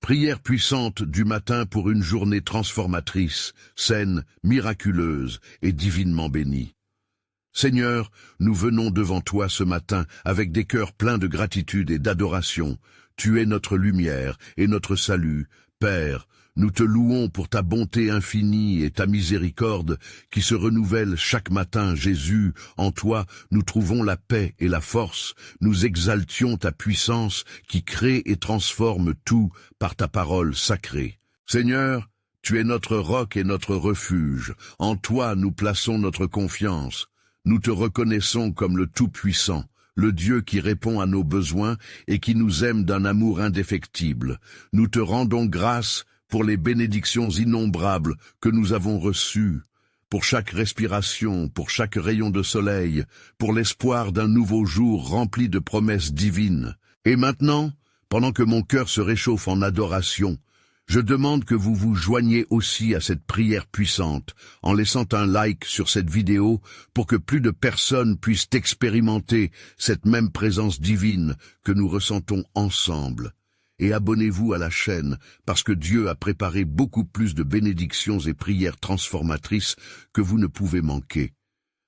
Prière puissante du matin pour une journée transformatrice, saine, miraculeuse et divinement bénie. Seigneur, nous venons devant toi ce matin avec des cœurs pleins de gratitude et d'adoration. Tu es notre lumière et notre salut. Père, nous te louons pour ta bonté infinie et ta miséricorde qui se renouvellent chaque matin. Jésus, en toi, nous trouvons la paix et la force. Nous exaltions ta puissance qui crée et transforme tout par ta parole sacrée. Seigneur, tu es notre roc et notre refuge. En toi, nous plaçons notre confiance. Nous te reconnaissons comme le Tout-Puissant, le Dieu qui répond à nos besoins et qui nous aime d'un amour indéfectible. Nous te rendons grâce pour les bénédictions innombrables que nous avons reçues, pour chaque respiration, pour chaque rayon de soleil, pour l'espoir d'un nouveau jour rempli de promesses divines. Et maintenant, pendant que mon cœur se réchauffe en adoration, je demande que vous vous joigniez aussi à cette prière puissante en laissant un like sur cette vidéo pour que plus de personnes puissent expérimenter cette même présence divine que nous ressentons ensemble. Et abonnez-vous à la chaîne parce que Dieu a préparé beaucoup plus de bénédictions et prières transformatrices que vous ne pouvez manquer.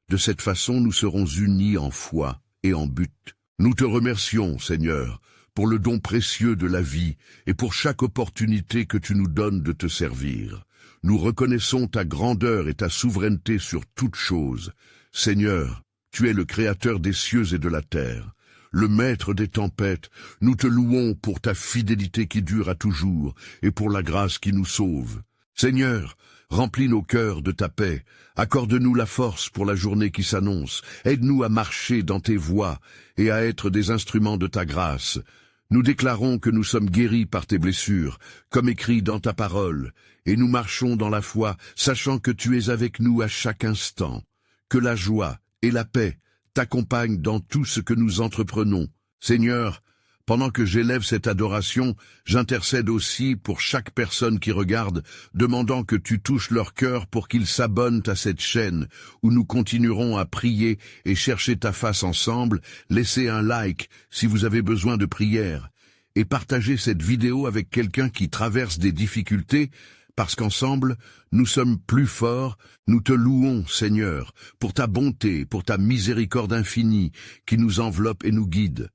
De cette façon, nous serons unis en foi et en but. Nous te remercions, Seigneur, pour le don précieux de la vie et pour chaque opportunité que tu nous donnes de te servir. Nous reconnaissons ta grandeur et ta souveraineté sur toutes choses. Seigneur, tu es le Créateur des cieux et de la terre, le Maître des tempêtes. Nous te louons pour ta fidélité qui dure à toujours et pour la grâce qui nous sauve. Seigneur, remplis nos cœurs de ta paix, accorde-nous la force pour la journée qui s'annonce, aide-nous à marcher dans tes voies et à être des instruments de ta grâce. Nous déclarons que nous sommes guéris par tes blessures, comme écrit dans ta parole, et nous marchons dans la foi, sachant que tu es avec nous à chaque instant. Que la joie et la paix t'accompagnent dans tout ce que nous entreprenons. Seigneur, pendant que j'élève cette adoration, j'intercède aussi pour chaque personne qui regarde, demandant que tu touches leur cœur pour qu'ils s'abonnent à cette chaîne, où nous continuerons à prier et chercher ta face ensemble. Laissez un like si vous avez besoin de prière, et partagez cette vidéo avec quelqu'un qui traverse des difficultés, parce qu'ensemble, nous sommes plus forts. Nous te louons, Seigneur, pour ta bonté, pour ta miséricorde infinie, qui nous enveloppe et nous guide.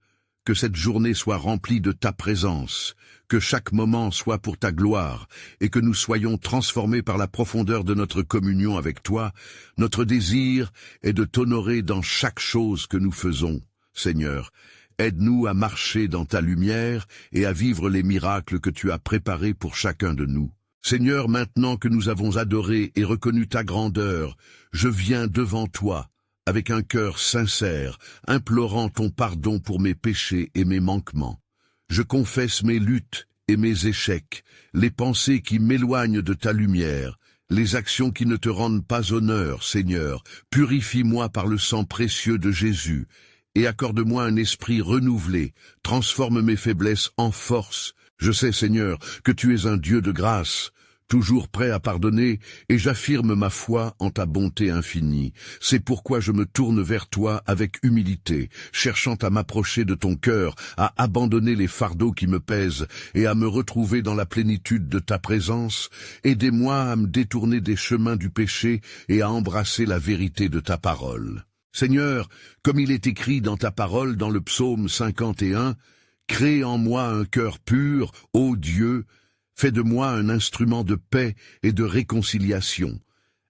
Que cette journée soit remplie de ta présence, que chaque moment soit pour ta gloire, et que nous soyons transformés par la profondeur de notre communion avec toi. Notre désir est de t'honorer dans chaque chose que nous faisons. Seigneur, aide-nous à marcher dans ta lumière et à vivre les miracles que tu as préparés pour chacun de nous. Seigneur, maintenant que nous avons adoré et reconnu ta grandeur, je viens devant toi, avec un cœur sincère, implorant ton pardon pour mes péchés et mes manquements. Je confesse mes luttes et mes échecs, les pensées qui m'éloignent de ta lumière, les actions qui ne te rendent pas honneur, Seigneur. Purifie-moi par le sang précieux de Jésus, et accorde-moi un esprit renouvelé, transforme mes faiblesses en force. Je sais, Seigneur, que tu es un Dieu de grâce, toujours prêt à pardonner, et j'affirme ma foi en ta bonté infinie. C'est pourquoi je me tourne vers toi avec humilité, cherchant à m'approcher de ton cœur, à abandonner les fardeaux qui me pèsent, et à me retrouver dans la plénitude de ta présence. Aidez-moi à me détourner des chemins du péché et à embrasser la vérité de ta parole. Seigneur, comme il est écrit dans ta parole dans le psaume 51, « Crée en moi un cœur pur, ô Dieu, fais de moi un instrument de paix et de réconciliation.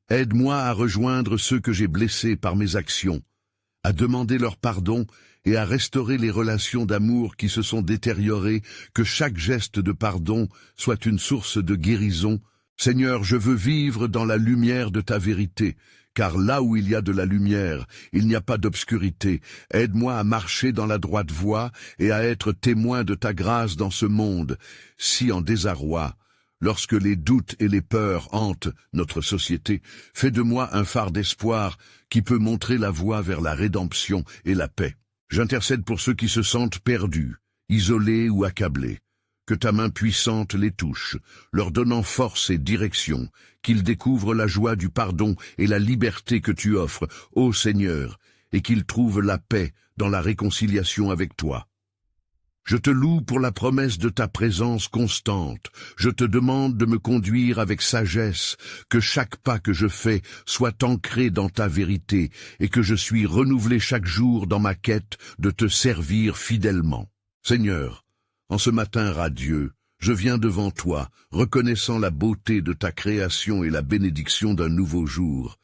Aide-moi à rejoindre ceux que j'ai blessés par mes actions, à demander leur pardon et à restaurer les relations d'amour qui se sont détériorées, que chaque geste de pardon soit une source de guérison. Seigneur, je veux vivre dans la lumière de ta vérité, car là où il y a de la lumière, il n'y a pas d'obscurité. Aide-moi à marcher dans la droite voie et à être témoin de ta grâce dans ce monde, si en désarroi. Lorsque les doutes et les peurs hantent notre société, fais de moi un phare d'espoir qui peut montrer la voie vers la rédemption et la paix. J'intercède pour ceux qui se sentent perdus, isolés ou accablés. Que ta main puissante les touche, leur donnant force et direction, qu'ils découvrent la joie du pardon et la liberté que tu offres, ô Seigneur, et qu'ils trouvent la paix dans la réconciliation avec toi. Je te loue pour la promesse de ta présence constante. Je te demande de me conduire avec sagesse, que chaque pas que je fais soit ancré dans ta vérité et que je suis renouvelé chaque jour dans ma quête de te servir fidèlement. Seigneur, en ce matin radieux, je viens devant toi, reconnaissant la beauté de ta création et la bénédiction d'un nouveau jour.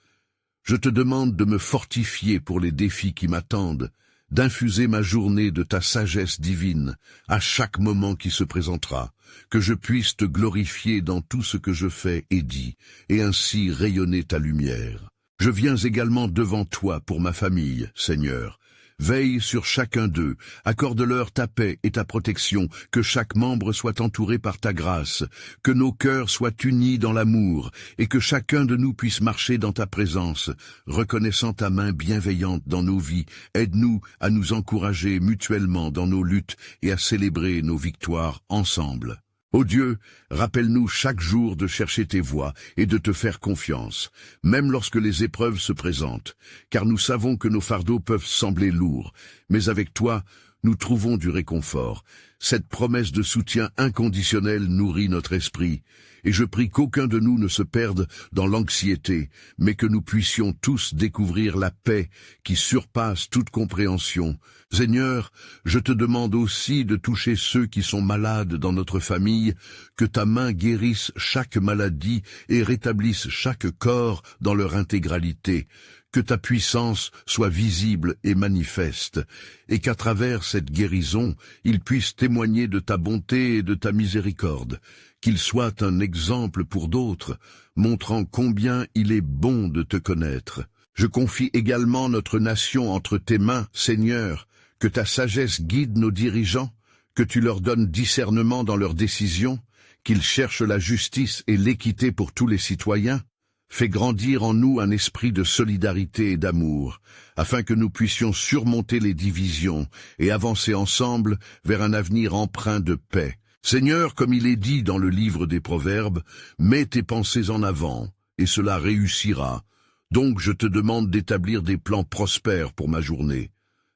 Je te demande de me fortifier pour les défis qui m'attendent, d'infuser ma journée de ta sagesse divine à chaque moment qui se présentera, que je puisse te glorifier dans tout ce que je fais et dis, et ainsi rayonner ta lumière. Je viens également devant toi pour ma famille, Seigneur. Veille sur chacun d'eux, accorde-leur ta paix et ta protection, que chaque membre soit entouré par ta grâce, que nos cœurs soient unis dans l'amour, et que chacun de nous puisse marcher dans ta présence, reconnaissant ta main bienveillante dans nos vies. Aide-nous à nous encourager mutuellement dans nos luttes et à célébrer nos victoires ensemble. Ô Dieu, rappelle-nous chaque jour de chercher tes voies et de te faire confiance, même lorsque les épreuves se présentent, car nous savons que nos fardeaux peuvent sembler lourds, mais avec toi, nous trouvons du réconfort. Cette promesse de soutien inconditionnel nourrit notre esprit, et je prie qu'aucun de nous ne se perde dans l'anxiété, mais que nous puissions tous découvrir la paix qui surpasse toute compréhension. Seigneur, je te demande aussi de toucher ceux qui sont malades dans notre famille, que ta main guérisse chaque maladie et rétablisse chaque corps dans leur intégralité, que ta puissance soit visible et manifeste, et qu'à travers cette guérison, ils puissent témoigner de ta bonté et de ta miséricorde, qu'il soit un exemple pour d'autres, montrant combien il est bon de te connaître. Je confie également notre nation entre tes mains, Seigneur, que ta sagesse guide nos dirigeants, que tu leur donnes discernement dans leurs décisions, qu'ils cherchent la justice et l'équité pour tous les citoyens. Fais grandir en nous un esprit de solidarité et d'amour, afin que nous puissions surmonter les divisions et avancer ensemble vers un avenir empreint de paix. Seigneur, comme il est dit dans le livre des Proverbes, mets tes pensées en avant, et cela réussira. Donc je te demande d'établir des plans prospères pour ma journée,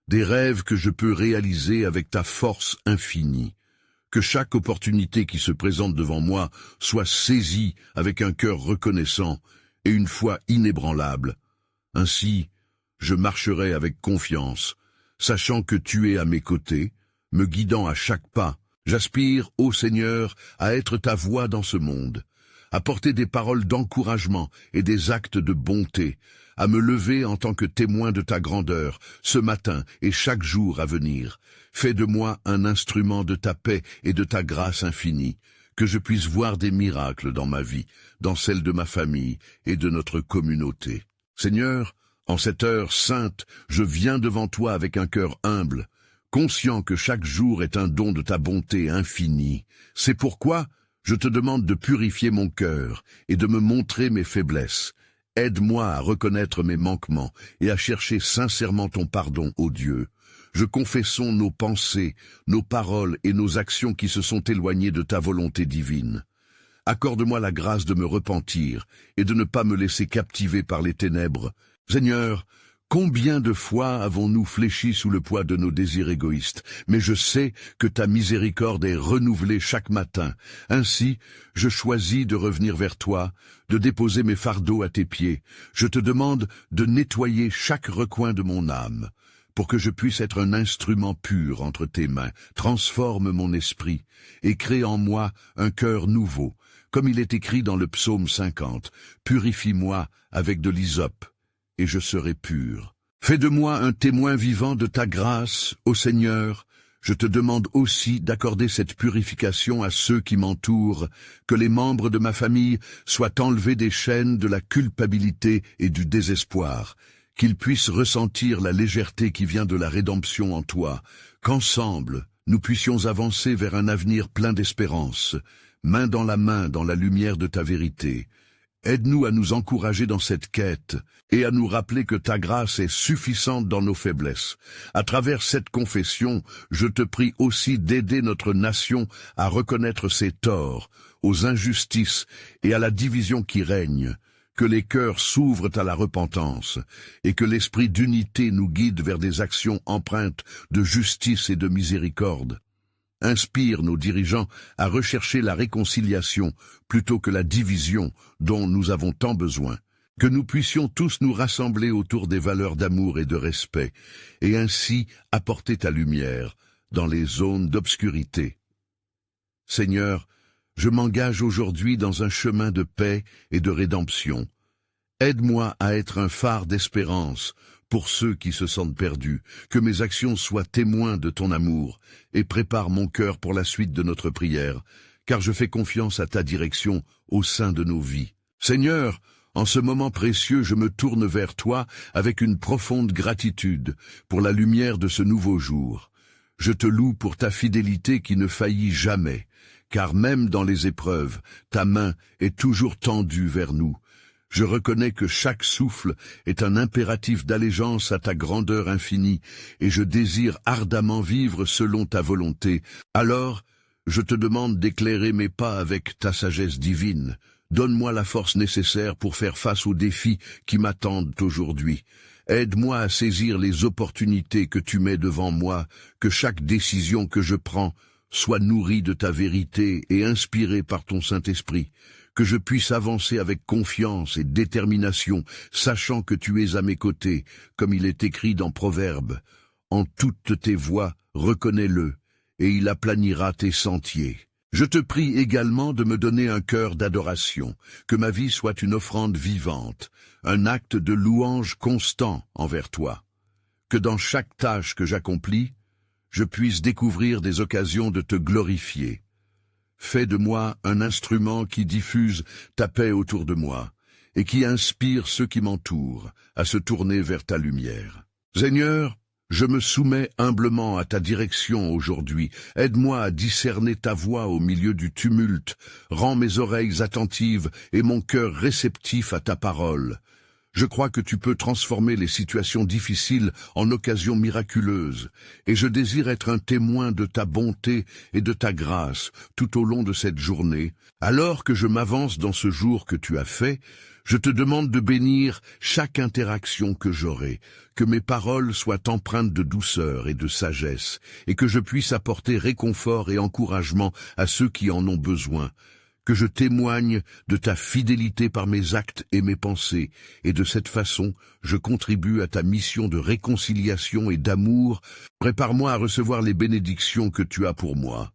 des rêves que je peux réaliser avec ta force infinie. Que chaque opportunité qui se présente devant moi soit saisie avec un cœur reconnaissant et une foi inébranlable. Ainsi, je marcherai avec confiance, sachant que tu es à mes côtés, me guidant à chaque pas. J'aspire, ô Seigneur, à être ta voix dans ce monde, à porter des paroles d'encouragement et des actes de bonté, à me lever en tant que témoin de ta grandeur, ce matin et chaque jour à venir. Fais de moi un instrument de ta paix et de ta grâce infinie, que je puisse voir des miracles dans ma vie, dans celle de ma famille et de notre communauté. Seigneur, en cette heure sainte, je viens devant toi avec un cœur humble, conscient que chaque jour est un don de ta bonté infinie. C'est pourquoi je te demande de purifier mon cœur et de me montrer mes faiblesses. Aide-moi à reconnaître mes manquements et à chercher sincèrement ton pardon, ô Dieu. Je confessons nos pensées, nos paroles et nos actions qui se sont éloignées de ta volonté divine. Accorde-moi la grâce de me repentir et de ne pas me laisser captiver par les ténèbres. Seigneur, combien de fois avons-nous fléchi sous le poids de nos désirs égoïstes, mais je sais que ta miséricorde est renouvelée chaque matin. Ainsi, je choisis de revenir vers toi, de déposer mes fardeaux à tes pieds. Je te demande de nettoyer chaque recoin de mon âme, pour que je puisse être un instrument pur entre tes mains. Transforme mon esprit et crée en moi un cœur nouveau, comme il est écrit dans le psaume 50. Purifie-moi avec de l'hysope, et je serai pur. Fais de moi un témoin vivant de ta grâce, ô Seigneur. Je te demande aussi d'accorder cette purification à ceux qui m'entourent, que les membres de ma famille soient enlevés des chaînes de la culpabilité et du désespoir, qu'ils puissent ressentir la légèreté qui vient de la rédemption en toi, qu'ensemble nous puissions avancer vers un avenir plein d'espérance, main dans la lumière de ta vérité. Aide-nous à nous encourager dans cette quête et à nous rappeler que ta grâce est suffisante dans nos faiblesses. À travers cette confession, je te prie aussi d'aider notre nation à reconnaître ses torts, aux injustices et à la division qui règne, que les cœurs s'ouvrent à la repentance et que l'esprit d'unité nous guide vers des actions empreintes de justice et de miséricorde. Inspire nos dirigeants à rechercher la réconciliation plutôt que la division dont nous avons tant besoin. Que nous puissions tous nous rassembler autour des valeurs d'amour et de respect, et ainsi apporter ta lumière dans les zones d'obscurité. Seigneur, je m'engage aujourd'hui dans un chemin de paix et de rédemption. Aide-moi à être un phare d'espérance pour ceux qui se sentent perdus, que mes actions soient témoins de ton amour, et prépare mon cœur pour la suite de notre prière, car je fais confiance à ta direction au sein de nos vies. Seigneur, en ce moment précieux, je me tourne vers toi avec une profonde gratitude pour la lumière de ce nouveau jour. Je te loue pour ta fidélité qui ne faillit jamais, car même dans les épreuves, ta main est toujours tendue vers nous. Je reconnais que chaque souffle est un impératif d'allégeance à ta grandeur infinie, et je désire ardemment vivre selon ta volonté. Alors, je te demande d'éclairer mes pas avec ta sagesse divine. Donne-moi la force nécessaire pour faire face aux défis qui m'attendent aujourd'hui. Aide-moi à saisir les opportunités que tu mets devant moi, que chaque décision que je prends soit nourrie de ta vérité et inspirée par ton Saint-Esprit. Que je puisse avancer avec confiance et détermination, sachant que tu es à mes côtés, comme il est écrit dans Proverbes. En toutes tes voies, reconnais-le, et il aplanira tes sentiers. Je te prie également de me donner un cœur d'adoration, que ma vie soit une offrande vivante, un acte de louange constant envers toi. Que dans chaque tâche que j'accomplis, je puisse découvrir des occasions de te glorifier. Fais de moi un instrument qui diffuse ta paix autour de moi et qui inspire ceux qui m'entourent à se tourner vers ta lumière. Seigneur, je me soumets humblement à ta direction aujourd'hui. Aide-moi à discerner ta voix au milieu du tumulte. Rends mes oreilles attentives et mon cœur réceptif à ta parole. Je crois que tu peux transformer les situations difficiles en occasions miraculeuses, et je désire être un témoin de ta bonté et de ta grâce tout au long de cette journée. Alors que je m'avance dans ce jour que tu as fait, je te demande de bénir chaque interaction que j'aurai, que mes paroles soient empreintes de douceur et de sagesse, et que je puisse apporter réconfort et encouragement à ceux qui en ont besoin. Que je témoigne de ta fidélité par mes actes et mes pensées, et de cette façon, je contribue à ta mission de réconciliation et d'amour. Prépare-moi à recevoir les bénédictions que tu as pour moi.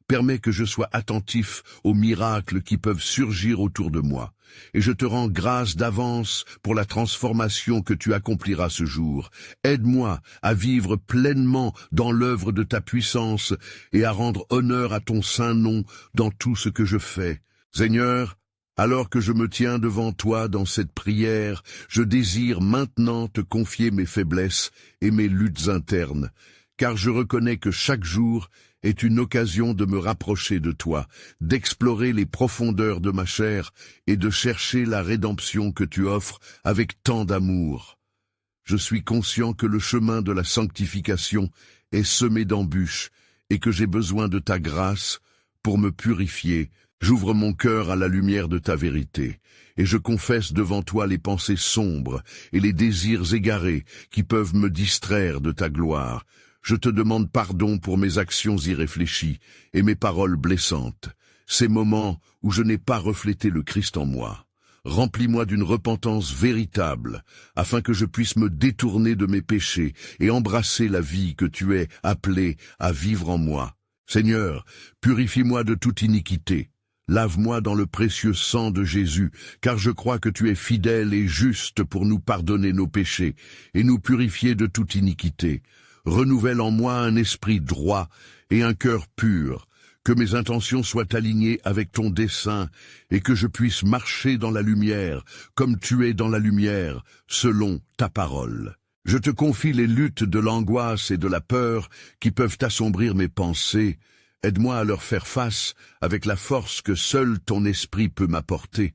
Permets que je sois attentif aux miracles qui peuvent surgir autour de moi, et je te rends grâce d'avance pour la transformation que tu accompliras ce jour. Aide-moi à vivre pleinement dans l'œuvre de ta puissance et à rendre honneur à ton saint nom dans tout ce que je fais. Seigneur, alors que je me tiens devant toi dans cette prière, je désire maintenant te confier mes faiblesses et mes luttes internes, car je reconnais que chaque jour est une occasion de me rapprocher de toi, d'explorer les profondeurs de ma chair et de chercher la rédemption que tu offres avec tant d'amour. Je suis conscient que le chemin de la sanctification est semé d'embûches et que j'ai besoin de ta grâce pour me purifier. J'ouvre mon cœur à la lumière de ta vérité, et je confesse devant toi les pensées sombres et les désirs égarés qui peuvent me distraire de ta gloire. Je te demande pardon pour mes actions irréfléchies et mes paroles blessantes, ces moments où je n'ai pas reflété le Christ en moi. Remplis-moi d'une repentance véritable, afin que je puisse me détourner de mes péchés et embrasser la vie que tu es appelé à vivre en moi. Seigneur, purifie-moi de toute iniquité. Lave-moi dans le précieux sang de Jésus, car je crois que tu es fidèle et juste pour nous pardonner nos péchés et nous purifier de toute iniquité. Renouvelle en moi un esprit droit et un cœur pur, que mes intentions soient alignées avec ton dessein et que je puisse marcher dans la lumière, comme tu es dans la lumière, selon ta parole. Je te confie les luttes de l'angoisse et de la peur qui peuvent assombrir mes pensées. Aide-moi à leur faire face avec la force que seul ton esprit peut m'apporter.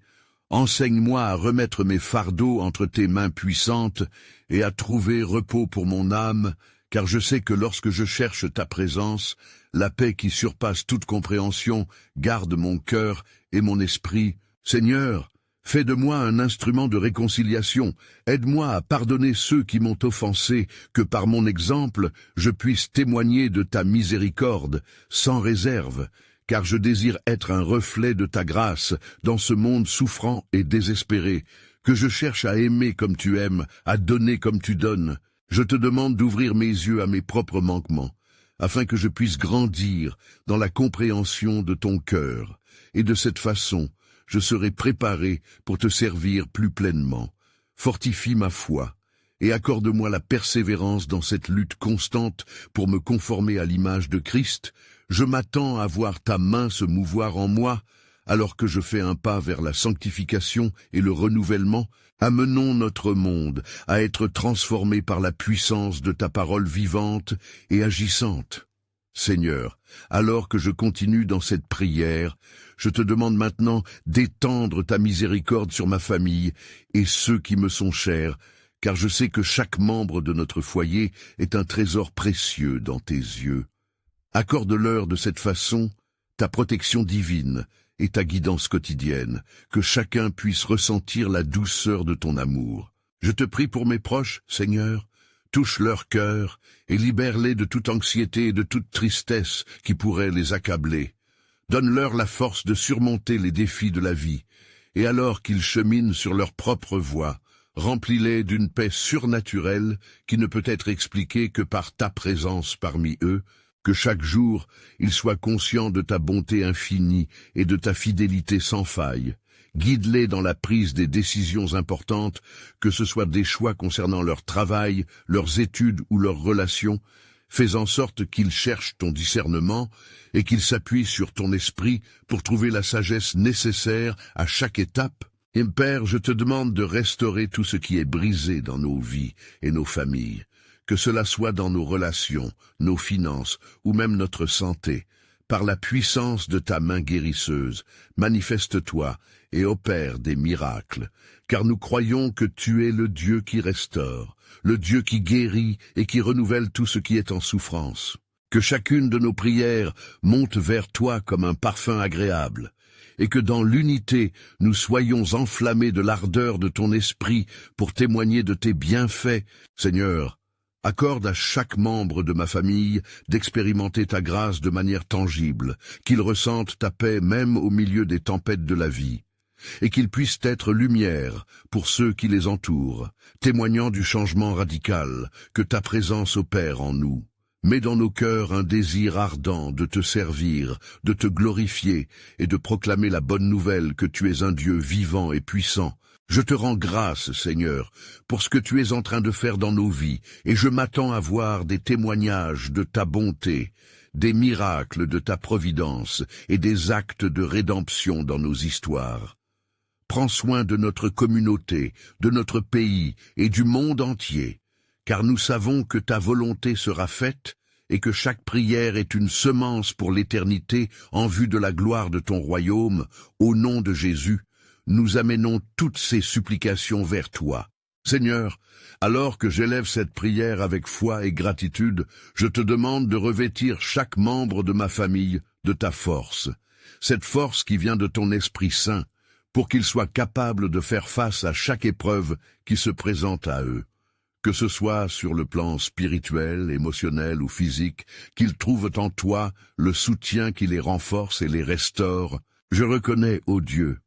Enseigne-moi à remettre mes fardeaux entre tes mains puissantes et à trouver repos pour mon âme, car je sais que lorsque je cherche ta présence, la paix qui surpasse toute compréhension garde mon cœur et mon esprit. Seigneur, Fais de moi un instrument de réconciliation, aide-moi à pardonner ceux qui m'ont offensé, que par mon exemple, je puisse témoigner de ta miséricorde, sans réserve, car je désire être un reflet de ta grâce dans ce monde souffrant et désespéré, que je cherche à aimer comme tu aimes, à donner comme tu donnes. Je te demande d'ouvrir mes yeux à mes propres manquements, afin que je puisse grandir dans la compréhension de ton cœur, et de cette façon, je serai préparé pour te servir plus pleinement. Fortifie ma foi, et accorde-moi la persévérance dans cette lutte constante pour me conformer à l'image de Christ. Je m'attends à voir ta main se mouvoir en moi, alors que je fais un pas vers la sanctification et le renouvellement. Amenons notre monde à être transformé par la puissance de ta parole vivante et agissante. Seigneur, alors que je continue dans cette prière, je te demande maintenant d'étendre ta miséricorde sur ma famille et ceux qui me sont chers, car je sais que chaque membre de notre foyer est un trésor précieux dans tes yeux. Accorde-leur de cette façon ta protection divine et ta guidance quotidienne, que chacun puisse ressentir la douceur de ton amour. Je te prie pour mes proches, Seigneur, touche leur cœur et libère-les de toute anxiété et de toute tristesse qui pourrait les accabler. Donne-leur la force de surmonter les défis de la vie, et alors qu'ils cheminent sur leur propre voie, remplis-les d'une paix surnaturelle qui ne peut être expliquée que par ta présence parmi eux, que chaque jour ils soient conscients de ta bonté infinie et de ta fidélité sans faille. Guide-les dans la prise des décisions importantes, que ce soit des choix concernant leur travail, leurs études ou leurs relations. Fais en sorte qu'ils cherchent ton discernement et qu'ils s'appuient sur ton esprit pour trouver la sagesse nécessaire à chaque étape. Et Père, je te demande de restaurer tout ce qui est brisé dans nos vies et nos familles, que cela soit dans nos relations, nos finances ou même notre santé. Par la puissance de ta main guérisseuse, manifeste-toi et opère des miracles, car nous croyons que tu es le Dieu qui restaure, le Dieu qui guérit et qui renouvelle tout ce qui est en souffrance. Que chacune de nos prières monte vers toi comme un parfum agréable, et que dans l'unité nous soyons enflammés de l'ardeur de ton esprit pour témoigner de tes bienfaits. Seigneur, accorde à chaque membre de ma famille d'expérimenter ta grâce de manière tangible, qu'il ressente ta paix même au milieu des tempêtes de la vie, et qu'ils puissent être lumière pour ceux qui les entourent, témoignant du changement radical que ta présence opère en nous. Mets dans nos cœurs un désir ardent de te servir, de te glorifier et de proclamer la bonne nouvelle que tu es un Dieu vivant et puissant. Je te rends grâce, Seigneur, pour ce que tu es en train de faire dans nos vies, et je m'attends à voir des témoignages de ta bonté, des miracles de ta providence et des actes de rédemption dans nos histoires. Prends soin de notre communauté, de notre pays et du monde entier, car nous savons que ta volonté sera faite et que chaque prière est une semence pour l'éternité en vue de la gloire de ton royaume. Au nom de Jésus, nous amenons toutes ces supplications vers toi. Seigneur, alors que j'élève cette prière avec foi et gratitude, je te demande de revêtir chaque membre de ma famille de ta force, cette force qui vient de ton Esprit Saint, pour qu'ils soient capables de faire face à chaque épreuve qui se présente à eux. Que ce soit sur le plan spirituel, émotionnel ou physique, qu'ils trouvent en toi le soutien qui les renforce et les restaure. Je reconnais, ô Dieu,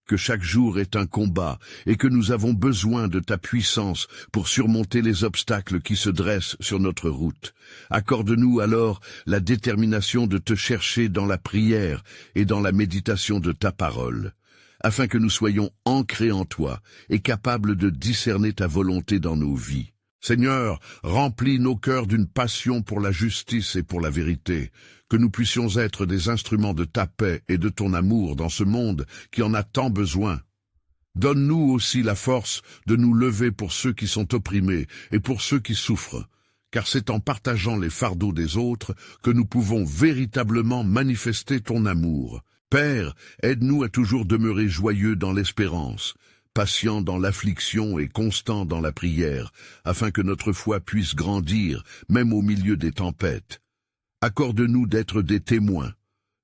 que chaque jour est un combat et que nous avons besoin de ta puissance pour surmonter les obstacles qui se dressent sur notre route. Accorde-nous alors la détermination de te chercher dans la prière et dans la méditation de ta parole, afin que nous soyons ancrés en toi et capables de discerner ta volonté dans nos vies. Seigneur, remplis nos cœurs d'une passion pour la justice et pour la vérité, que nous puissions être des instruments de ta paix et de ton amour dans ce monde qui en a tant besoin. Donne-nous aussi la force de nous lever pour ceux qui sont opprimés et pour ceux qui souffrent, car c'est en partageant les fardeaux des autres que nous pouvons véritablement manifester ton amour. Père, aide-nous à toujours demeurer joyeux dans l'espérance, patient dans l'affliction et constant dans la prière, afin que notre foi puisse grandir, même au milieu des tempêtes. Accorde-nous d'être des témoins,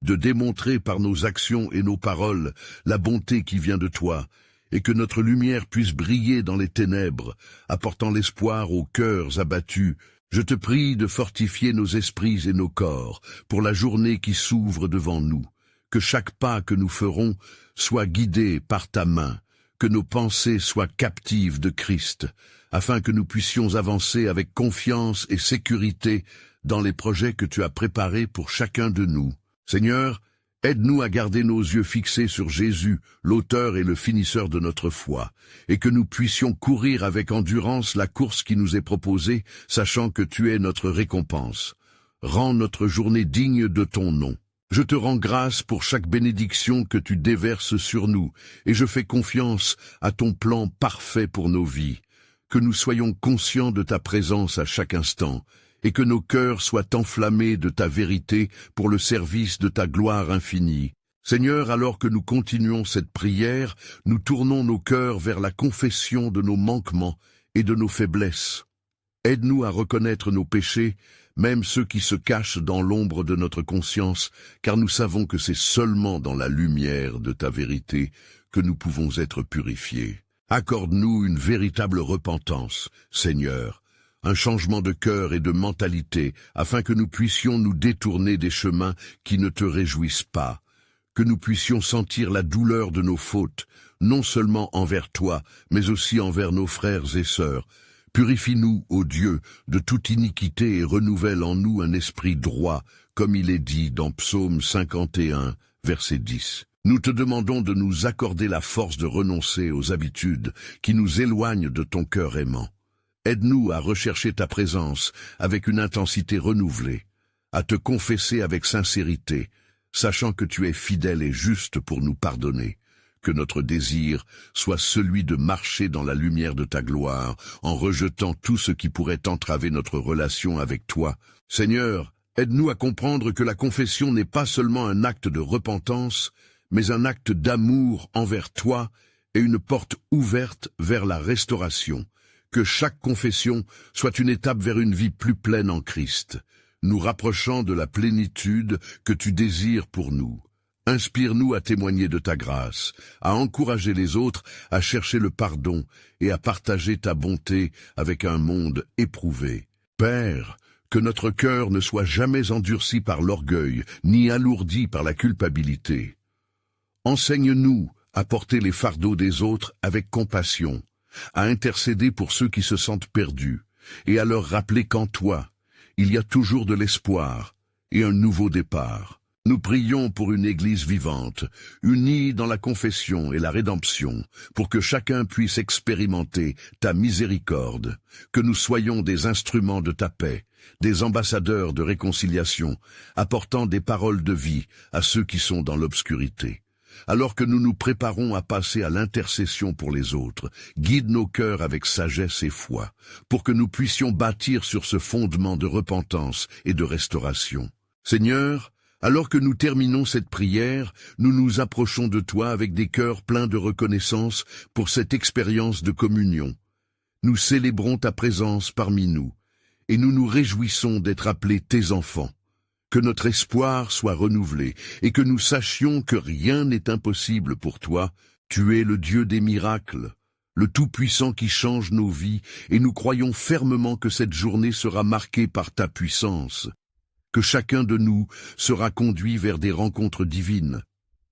de démontrer par nos actions et nos paroles la bonté qui vient de toi, et que notre lumière puisse briller dans les ténèbres, apportant l'espoir aux cœurs abattus. Je te prie de fortifier nos esprits et nos corps pour la journée qui s'ouvre devant nous, que chaque pas que nous ferons soit guidé par ta main, que nos pensées soient captives de Christ, afin que nous puissions avancer avec confiance et sécurité dans les projets que tu as préparés pour chacun de nous. Seigneur, aide-nous à garder nos yeux fixés sur Jésus, l'auteur et le finisseur de notre foi, et que nous puissions courir avec endurance la course qui nous est proposée, sachant que tu es notre récompense. Rends notre journée digne de ton nom. Je te rends grâce pour chaque bénédiction que tu déverses sur nous, et je fais confiance à ton plan parfait pour nos vies. Que nous soyons conscients de ta présence à chaque instant, et que nos cœurs soient enflammés de ta vérité pour le service de ta gloire infinie. Seigneur, alors que nous continuons cette prière, nous tournons nos cœurs vers la confession de nos manquements et de nos faiblesses. Aide-nous à reconnaître nos péchés, même ceux qui se cachent dans l'ombre de notre conscience, car nous savons que c'est seulement dans la lumière de ta vérité que nous pouvons être purifiés. Accorde-nous une véritable repentance, Seigneur, un changement de cœur et de mentalité, afin que nous puissions nous détourner des chemins qui ne te réjouissent pas, que nous puissions sentir la douleur de nos fautes, non seulement envers toi, mais aussi envers nos frères et sœurs. Purifie-nous, ô Dieu, de toute iniquité et renouvelle en nous un esprit droit, comme il est dit dans Psaume 51, verset 10. Nous te demandons de nous accorder la force de renoncer aux habitudes qui nous éloignent de ton cœur aimant. Aide-nous à rechercher ta présence avec une intensité renouvelée, à te confesser avec sincérité, sachant que tu es fidèle et juste pour nous pardonner. Que notre désir soit celui de marcher dans la lumière de ta gloire, en rejetant tout ce qui pourrait entraver notre relation avec toi. Seigneur, aide-nous à comprendre que la confession n'est pas seulement un acte de repentance, mais un acte d'amour envers toi et une porte ouverte vers la restauration. Que chaque confession soit une étape vers une vie plus pleine en Christ, nous rapprochant de la plénitude que tu désires pour nous. Inspire-nous à témoigner de ta grâce, à encourager les autres à chercher le pardon et à partager ta bonté avec un monde éprouvé. Père, que notre cœur ne soit jamais endurci par l'orgueil, ni alourdi par la culpabilité. Enseigne-nous à porter les fardeaux des autres avec compassion, à intercéder pour ceux qui se sentent perdus, et à leur rappeler qu'en toi, il y a toujours de l'espoir et un nouveau départ. Nous prions pour une Église vivante, unie dans la confession et la rédemption, pour que chacun puisse expérimenter ta miséricorde, que nous soyons des instruments de ta paix, des ambassadeurs de réconciliation, apportant des paroles de vie à ceux qui sont dans l'obscurité. Alors que nous nous préparons à passer à l'intercession pour les autres, guide nos cœurs avec sagesse et foi, pour que nous puissions bâtir sur ce fondement de repentance et de restauration. Seigneur, alors que nous terminons cette prière, nous nous approchons de toi avec des cœurs pleins de reconnaissance pour cette expérience de communion. Nous célébrons ta présence parmi nous, et nous nous réjouissons d'être appelés tes enfants. Que notre espoir soit renouvelé, et que nous sachions que rien n'est impossible pour toi. Tu es le Dieu des miracles, le Tout-Puissant qui change nos vies, et nous croyons fermement que cette journée sera marquée par ta puissance. Que chacun de nous sera conduit vers des rencontres divines.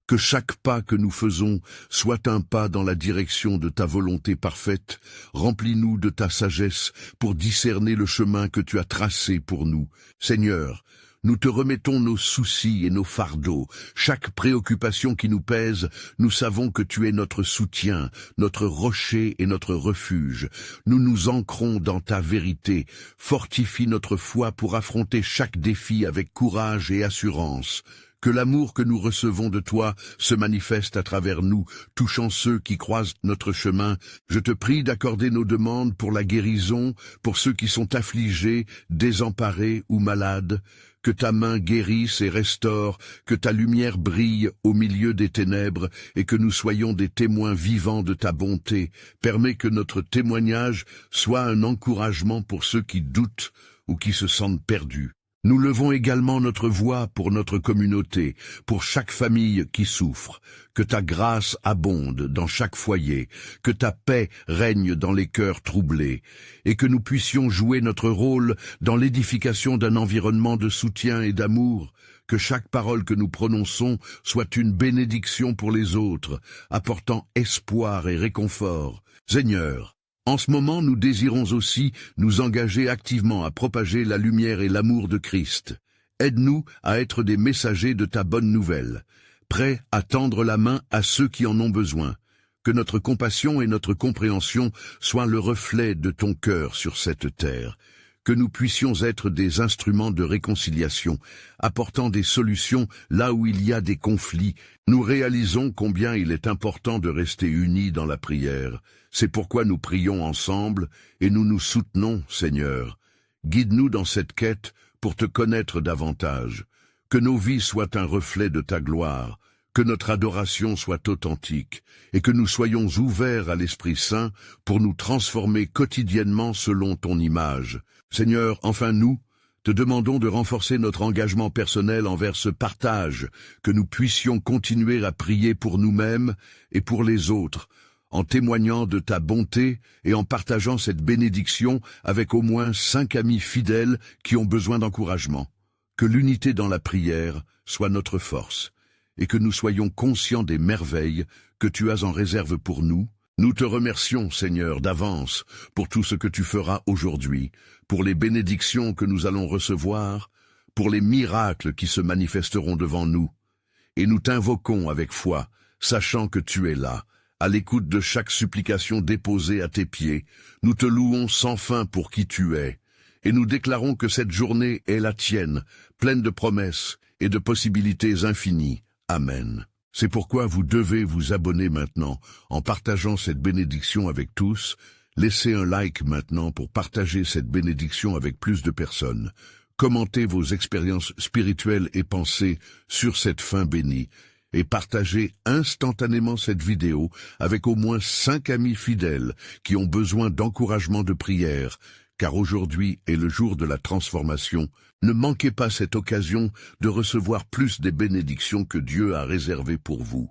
Que chaque pas que nous faisons soit un pas dans la direction de ta volonté parfaite. Remplis-nous de ta sagesse pour discerner le chemin que tu as tracé pour nous. Seigneur, nous te remettons nos soucis et nos fardeaux, chaque préoccupation qui nous pèse. Nous savons que tu es notre soutien, notre rocher et notre refuge. Nous nous ancrons dans ta vérité. Fortifie notre foi pour affronter chaque défi avec courage et assurance. Que l'amour que nous recevons de toi se manifeste à travers nous, touchant ceux qui croisent notre chemin. Je te prie d'accorder nos demandes pour la guérison, pour ceux qui sont affligés, désemparés ou malades. Que ta main guérisse et restaure, que ta lumière brille au milieu des ténèbres et que nous soyons des témoins vivants de ta bonté. Permets que notre témoignage soit un encouragement pour ceux qui doutent ou qui se sentent perdus. Nous levons également notre voix pour notre communauté, pour chaque famille qui souffre. Que ta grâce abonde dans chaque foyer, que ta paix règne dans les cœurs troublés, et que nous puissions jouer notre rôle dans l'édification d'un environnement de soutien et d'amour. Que chaque parole que nous prononçons soit une bénédiction pour les autres, apportant espoir et réconfort. Seigneur, en ce moment, nous désirons aussi nous engager activement à propager la lumière et l'amour de Christ. Aide-nous à être des messagers de ta bonne nouvelle, prêts à tendre la main à ceux qui en ont besoin. Que notre compassion et notre compréhension soient le reflet de ton cœur sur cette terre. Que nous puissions être des instruments de réconciliation, apportant des solutions là où il y a des conflits. Nous réalisons combien il est important de rester unis dans la prière. C'est pourquoi nous prions ensemble et nous nous soutenons, Seigneur. Guide-nous dans cette quête pour te connaître davantage. Que nos vies soient un reflet de ta gloire, que notre adoration soit authentique et que nous soyons ouverts à l'Esprit Saint pour nous transformer quotidiennement selon ton image. Seigneur, enfin nous, te demandons de renforcer notre engagement personnel envers ce partage, que nous puissions continuer à prier pour nous-mêmes et pour les autres, en témoignant de ta bonté et en partageant cette bénédiction avec au moins 5 amis fidèles qui ont besoin d'encouragement. Que l'unité dans la prière soit notre force, et que nous soyons conscients des merveilles que tu as en réserve pour nous. Nous te remercions, Seigneur, d'avance pour tout ce que tu feras aujourd'hui, pour les bénédictions que nous allons recevoir, pour les miracles qui se manifesteront devant nous. Et nous t'invoquons avec foi, sachant que tu es là, à l'écoute de chaque supplication déposée à tes pieds. Nous te louons sans fin pour qui tu es, et nous déclarons que cette journée est la tienne, pleine de promesses et de possibilités infinies. Amen. C'est pourquoi vous devez vous abonner maintenant en partageant cette bénédiction avec tous. Laissez un like maintenant pour partager cette bénédiction avec plus de personnes. Commentez vos expériences spirituelles et pensées sur cette fin bénie et partagez instantanément cette vidéo avec au moins 5 amis fidèles qui ont besoin d'encouragement de prière, car aujourd'hui est le jour de la transformation. Ne manquez pas cette occasion de recevoir plus des bénédictions que Dieu a réservées pour vous.